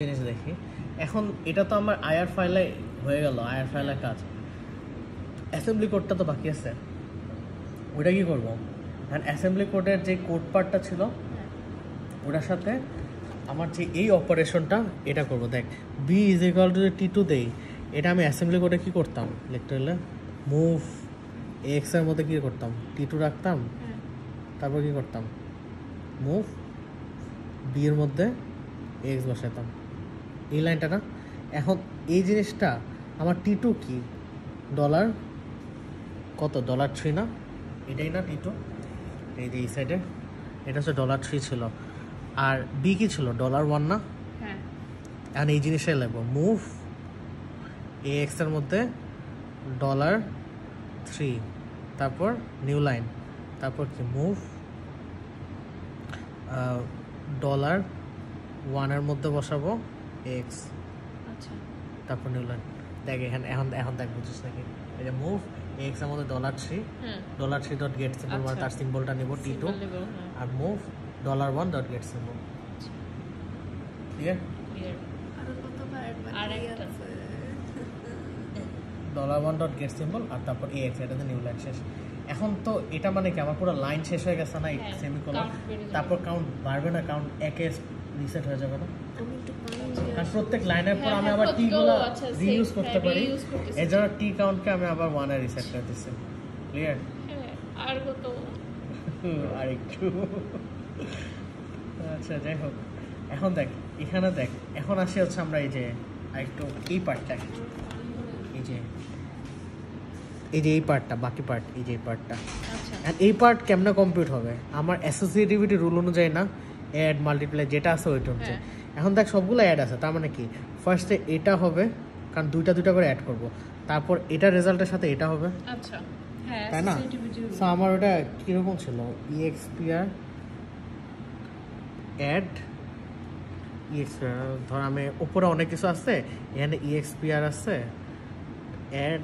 জিনিস দেখি এখন এটা তো আমার আইআর ফাইলে হয়ে গেল আইআর ফাইলের কাজ অ্যাসেম্বলি কোডটা তো বাকি আছে ওটা কি করব আর অ্যাসেম্বলি কোডের যে কোড পার্টটা ছিল ওটার সাথে আমার যে এই অপারেশনটা এটা করব দেখ B is equal to T two দেই এটা আমি অ্যাসেম্বলি কোডে কি করতাম লিখতে হলে মুভ এক্স এর মধ্যে কি করতাম টি টু রাখতাম তারপর কি করতাম মুভ বি এর মধ্যে এক্স বসাতাম এই লাইনটা না এখন এই জিনিসটা আমার টি টু কি ডলার কত $3 না এটাই না টি টু এই যে এই সাইডে এটা হচ্ছে $3 ছিল আর বি কি ছিল $1 না এখন এই জিনিসটাই লাগবো মুভ এ এক্স এর মধ্যে $3 তারপর নিউ লাইন তারপর কি মুভ $1 এর মধ্যে বসাবো এক্স আচ্ছা তারপর নিউ লাইন দেখ এখানে এখন দেখ বুঝছিস নাকি এই যে মুভ এক্স এর মধ্যে $3 ডট গেট সিম্বল মানে তার সিম্বলটা নেব টি টু আর move $1 dot get symbol clear $1 dot get symbol আর তারপর এ এক্স এটাতে নিউ লাইন শেষ এখন তো এটা মানে কি আমার পুরো লাইন শেষ হয়ে গেছে না সেমিকোলন তারপর কাউন্ট বাড়বে না কাউন্ট একে রিসেট হয়ে যাবে না কারণ প্রত্যেক লাইনের পর আমি আবার টি গুলো রিইউজ করতে পারি এর জন্য টি কাউন্টকে আমি আবার 1 এ রিসেট করে দিচ্ছি ক্লিয়ার আর কত আর একটু আচ্ছা যাই হোক এখন দেখ এখানে দেখ এখন আসি হচ্ছে আমরা এই যে একটু এই পার্টটা এই যে এই পার্টটা বাকি পার্ট এই যে এই পার্টটা আর এই পার্ট কেমনে কম্পিউট হবে আমার অ্যাসোসিয়েটিভিটি রুল অনুযায়ী না অ্যাড মাল্টিপ্লাই যেটা আছে ওইটা হচ্ছে এখন দেখ সবগুলো অ্যাড আছে তার মানে কি ফার্স্টে এটা হবে কারণ দুইটা করে অ্যাড করব তারপর এটা রেজাল্টের সাথে এটা হবে আচ্ছা হ্যাঁ তাই না সো আমার ওটা কিরকম ছিল EXPR অ্যাড EXPR ধর আমি উপরে অনেক কিছু আছে এখানে EXPR আছে অ্যাড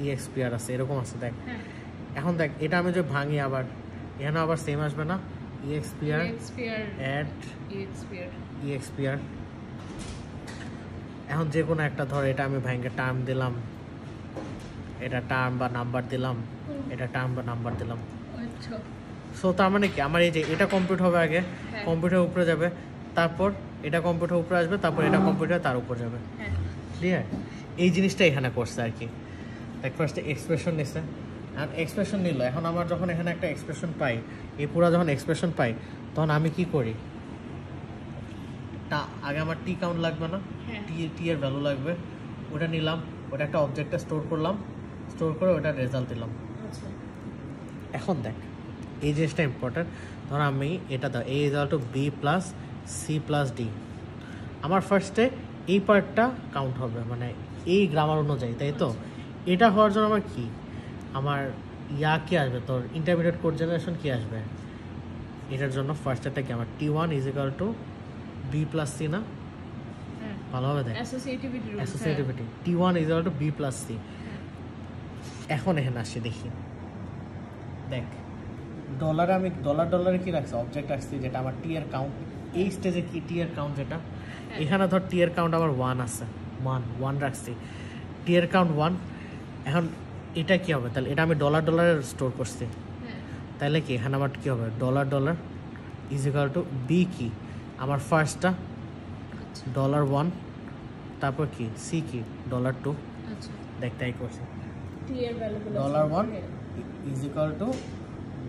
EXPR আছে এরকম আছে দেখ এখন দেখ এটা আমি যে ভাঙি আবার এখানে আবার সেম আসবে না EXPR অ্যাড EXPR এখন যে কোনো একটা ধর এটা আমি ভাঙে টার্ম দিলাম এটা টার্ম বা নাম্বার দিলাম এটা টার্ম বা নাম্বার দিলাম আচ্ছা সো তার মানে কি আমার এই যে এটা কম্পিউট হবে আগে কম্পিউটার উপরে যাবে তারপর এটা কম্পিউটার উপরে আসবে তারপর এটা কম্পিউটার তার উপর যাবে ক্লিয়ার এই জিনিসটা এখানে করছে আর কি দেখ ফার্স্টে এক্সপ্রেশন নিছে আর এক্সপ্রেশন নিল এখন আমার যখন এখানে একটা এক্সপ্রেশন পাই এই পুরো যখন এক্সপ্রেশন পাই তখন আমি কি করি আগে আমার টি কাউন্ট লাগবে না টি এর ভ্যালু লাগবে ওটা নিলাম ওটা একটা অবজেক্টে স্টোর করলাম স্টোর করে ওটা রেজাল্ট দিলাম এখন দেখ এই জিনিসটা ইম্পর্টেন্ট ধর আমি এটা দাও A is two B plus C plus D আমার ফার্স্টে এই পার্টটা কাউন্ট হবে মানে এই গ্রামার অনুযায়ী তাই তো এটা হওয়ার জন্য আমার কি আমার কি আসবে তোর ইন্টারমিডিয়েট কোড জেনারেশন কি আসবে এটার জন্য ফার্স্টটা কি আমার T1 is equal to B plus C না ভালো হবে দেখ associativity T1 is equal to B plus C এখন এখানে আসি দেখি দেখ আমি ডলারে কি রাখছি অবজেক্ট রাখছি যেটা আমার টি এর কাউন্ট এই স্টেজে কি টি এর কাউন্ট যেটা এখানে ধর টি এর কাউন্ট আমার 1 আছে 1 রাখছি টি এর কাউন্ট 1 এখন এটা কি হবে তাহলে এটা আমি ডলারে স্টোর করছি তাহলে কি এখানে আমার কি হবে dollar is equal to B কি আমার ফার্স্টটা $1 তারপর কি সি কি $2 দেখ তাই করছি $1 is equal two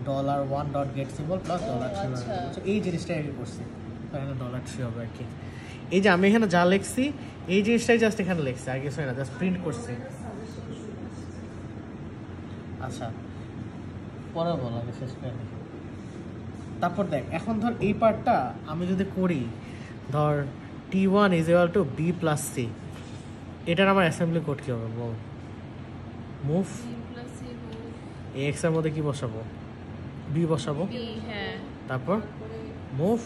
$1 dot get symbol plus $3 এই জিনিসটাই আমি করছি এখানে $3 হবে আর কি এই যে আমি এখানে যা লিখছি এই জিনিসটাই জাস্ট এখানে লিখছি আর কিছু না জাস্ট প্রিন্ট করছি আচ্ছা পরে বলা শেষ করে তারপর দেখ এখন ধর এই পার্টটা আমি যদি করি ধর T1 is equal to B plus C এটার আমার অ্যাসেম্বলি কোড কি হবে বল মুভ এক্স এর মধ্যে কি বসাবো বি বসাবো তারপর মুভ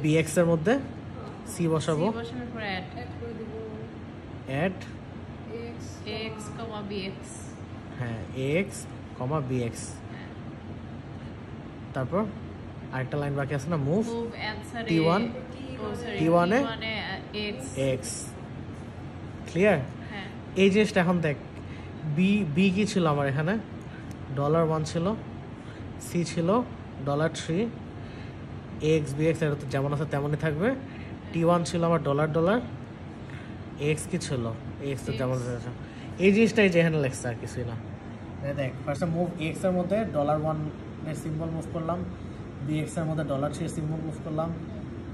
বি এক্স এর মধ্যে সি বসাবো অ্যাড হ্যাঁ এক্স বিএক্স তারপর আরেকটা লাইন বাকি আছে না মুভ T1 T1 এ x ক্লিয়ার। হ্যাঁ এই জিনিসটা এখন দেখ, বি কি ছিল আমার এখানে, $1 ছিল, সি ছিল $3, এক্স বি এক্স এটা তো যেমন আছে তেমনই থাকবে। T1 ছিল আমার $, এক্স কি ছিল, এক্স তো যেমন আছে। এই জিনিসটাই যে এখানে লেখছে আর কিছুই না। দেখ ফার্স্টে মুভ এক্স এর মধ্যে $1 এর সিম্বল মুভ করলাম, বি এক্স এর মধ্যে $3 এর সিম্বল মুভ করলাম,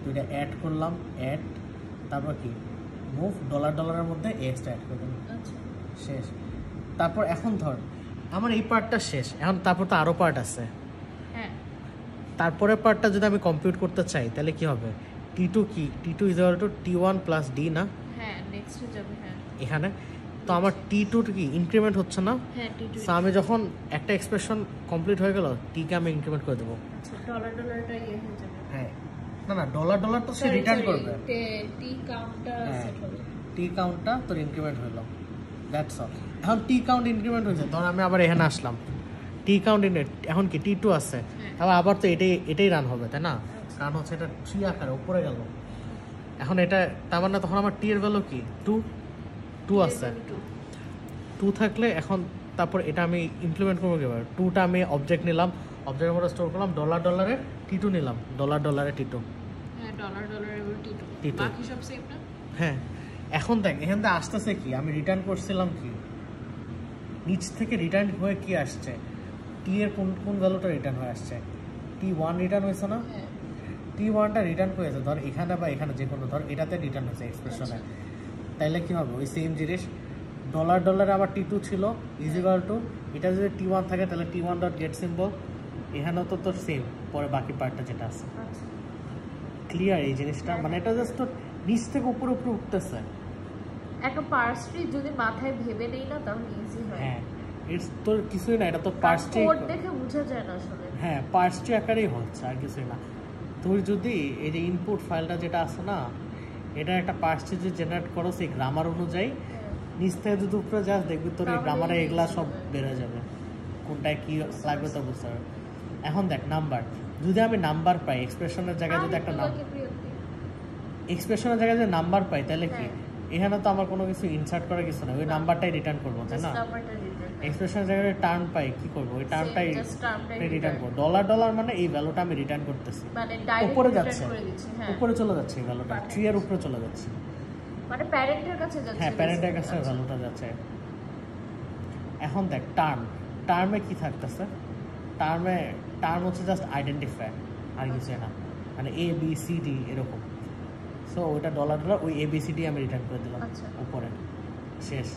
দুইটা অ্যাড করলাম, অ্যাড, তারপর কি মুভ $, এর মধ্যে এক্সটা অ্যাড করে দিলাম, শেষ। তারপর এখন ধর আমার এই পার্টটা শেষ, এখন তারপর তো আরও পার্ট আছে। হ্যাঁ তারপরের পার্টটা যদি আমি কম্পিউট করতে চাই তাহলে কি হবে, T2 কি, T2 = T1 + D না, হ্যাঁ নেক্সট যাবে। হ্যাঁ এখানে তো আমার T2 কি ইনক্রিমেন্ট হচ্ছে না। হ্যাঁ T2 সো আমি যখন একটা এক্সপ্রেশন কমপ্লিট হয়ে গেল, টিকে আমি ইনক্রিমেন্ট করে দেবো। আচ্ছা ডলারটা ইয়ে হয়ে যাবে। হ্যাঁ না না, $, তো সে রিটার্ন করবে, টি কাউন্টটা সেট হবে, টি কাউন্টটা তোর ইনক্রিমেন্ট হলো, দ্যাটস অল। এখন টি কাউন্ট ইনক্রিমেন্ট হয়েছে, ধর আমি আবার এখানে আসলাম, টি কাউন্ট এখন কি T2 আছে, আবার তো এটাই রান হবে তাই না, কারণ হচ্ছে এটা 3 আকারে উপরে গেল। এখন এটা তার মানে তখন আমার টি এর ভ্যালু কি 2 আছে, 2 থাকলে এখন তারপর এটা আমি ইমপ্লিমেন্ট করবো কিভাবে, 2টা আমি অবজেক্ট নিলাম, অবজেক্টের মধ্যে স্টোর করলাম, $, T2 নিলাম, $, T2। হ্যাঁ ডলার এবং T2 বাকি সব সেম না। হ্যাঁ এখন দেখ এখান থেকে আসতেছে কি, আমি রিটার্ন করছিলাম কি, নিচ থেকে রিটার্ন হয়ে কি আসছে, টি এর কোন ভ্যালুটা রিটার্ন হয়ে আসছে, T1 রিটার্ন হয়েছে না, T1টা রিটার্ন করেছে ধর এখানে বা এখানে যে কোনো ধর এটাতে রিটার্ন হয়েছে এক্সপ্রেশনে, তাইলে কি হবে ওই সেম জিনিস, $, আবার T2 ছিল = এটা যদি T1 থাকে তাহলে T1.get symbol, এখানেও তো তোর সেম, পরে বাকি পার্টটা যেটা আছে। ক্লিয়ার এই জিনিসটা, মানে এটা জাস্ট তোর নিচ থেকে উপরে উঠতেছে। একটা পার্স ট্রি যদি মাথায় ভেবে নেই না তাহলে ইজি হয়। হ্যাঁ ইটস তোর কিছুই না, এটা তো পার্স ট্রি, কোড দেখে বোঝা যায় না আসলে। হ্যাঁ পার্স ট্রি আকারেই হচ্ছে আর কিছুই না। তুই যদি এই যে ইনপুট ফাইলটা যেটা আছে না, এটা একটা পার্স ট্রি যে জেনারেট করো সেই গ্রামার অনুযায়ী, নিচ থেকে যদি উপরে যাস দেখবি তোর এই গ্রামারে এগুলা সব বেড়ে যাবে, কোনটায় কি লাগবে তো বুঝতে পারবে। এখন দেখ নাম্বার, যদি আমি নাম্বার পাই এক্সপ্রেশনের জায়গায়, যদি একটা এক্সপ্রেশনের জায়গায় যদি নাম্বার পাই তাহলে কি, এখানে তো আমার কোনো কিছু ইনসার্ট করার কিছু না, ওই নাম্বারটাই রিটার্ন করবো তাই না। এক্সপ্রেশনের জায়গায় টার্ম পাই, কি করবো ওই টার্মটাই রিটার্ন করবো, $, মানে এই ভ্যালুটা আমি রিটার্ন করতেছি, উপরে যাচ্ছে, উপরে চলে যাচ্ছে এই ভ্যালুটা, 3 এর উপরে চলে যাচ্ছে, মানে প্যারেন্টের কাছে যাচ্ছে। হ্যাঁ প্যারেন্টের কাছে ভ্যালুটা যাচ্ছে। এখন দেখ টার্মে কি থাকতেছে, টার্ম হচ্ছে জাস্ট আইডেন্টিফায়ার আর কিছু না, মানে ABCD এরকম। সো ওইটা $, ওই ABCD আমি রিটার্ন করে দিলাম উপরে, শেষ।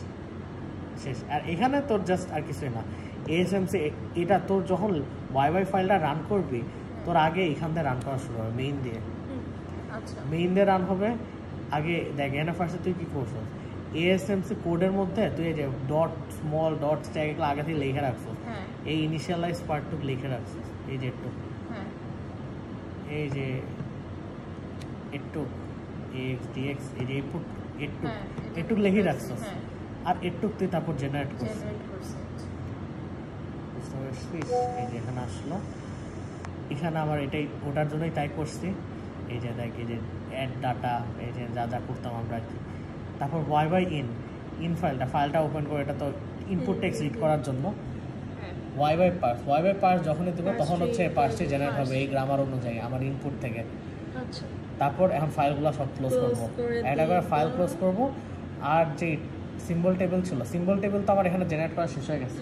আর এখানে তোর জাস্ট আর কিছুই না, ASMC এটা তোর যখন ওয়াইফাই ফাইলটা রান করবি, তোর আগে এখান থেকে রান করা শুরু হবে, মেইন দিয়ে রান হবে আগে। দেখ এখানে ফার্স্টে তুই কি করছিস, ASMC কোডের মধ্যে তুই এই যে স্মল ডট এগুলো আগে থেকে লিখে রাখছিস, এই ইনিশিয়ালাইজ পার্টটুকু লিখে রাখছিস, এই যে একটু AX এই যে একটু লিখে রাখছিস, আর একটু তুই তারপর জেনারেট করছিস, বুঝতে পারছিস। এই যে এখানে আসলো, এখানে আমার এটাই ওটার জন্যই তাই করছি। এই যে দেখ এই যে অ্যাড ডাটা, এই যে যা করতাম আমরা আর কি। তারপর ওয়াইফাই ইন ফাইলটা ওপেন করে, এটা তো ইনপুট টেক্সট রিড করার জন্য। ওয়াইফাই পার্স যখনই দেবো তখন হচ্ছে পার্সটি জেনারেট হবে এই গ্রামার অনুযায়ী আমার ইনপুট থেকে। তারপর এখন ফাইলগুলো সব ক্লোজ করবো, একটা করে ফাইল ক্লোজ করবো। আর যে সিম্বল টেবিল ছিল, সিম্বল টেবিল তো আমার এখানে জেনারেট করা শেষ হয়ে গেছে,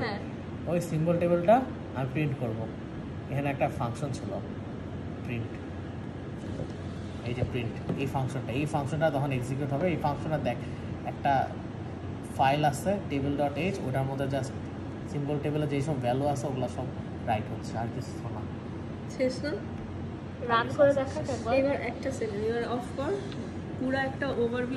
ওই সিম্বল টেবিলটা আমি প্রিন্ট করবো। এখানে একটা ফাংশন ছিল প্রিন্ট, এই যে প্রিন্ট, এই ফাংশনটা তখন এক্সিকিউট হবে। এই ফাংশনটা দেখ একটা ফাইল আছে table.h, ওটার মধ্যে জাস্ট সিম্বল টেবিলে যেই সব ভ্যালু আছে ওগুলো সব রাইট হচ্ছে, আর কিছু না। শেষ না, রান করে দেখা। এবার একটা সেকেন্ড, এবার অফ কর, পুরো একটা ওভারভিউ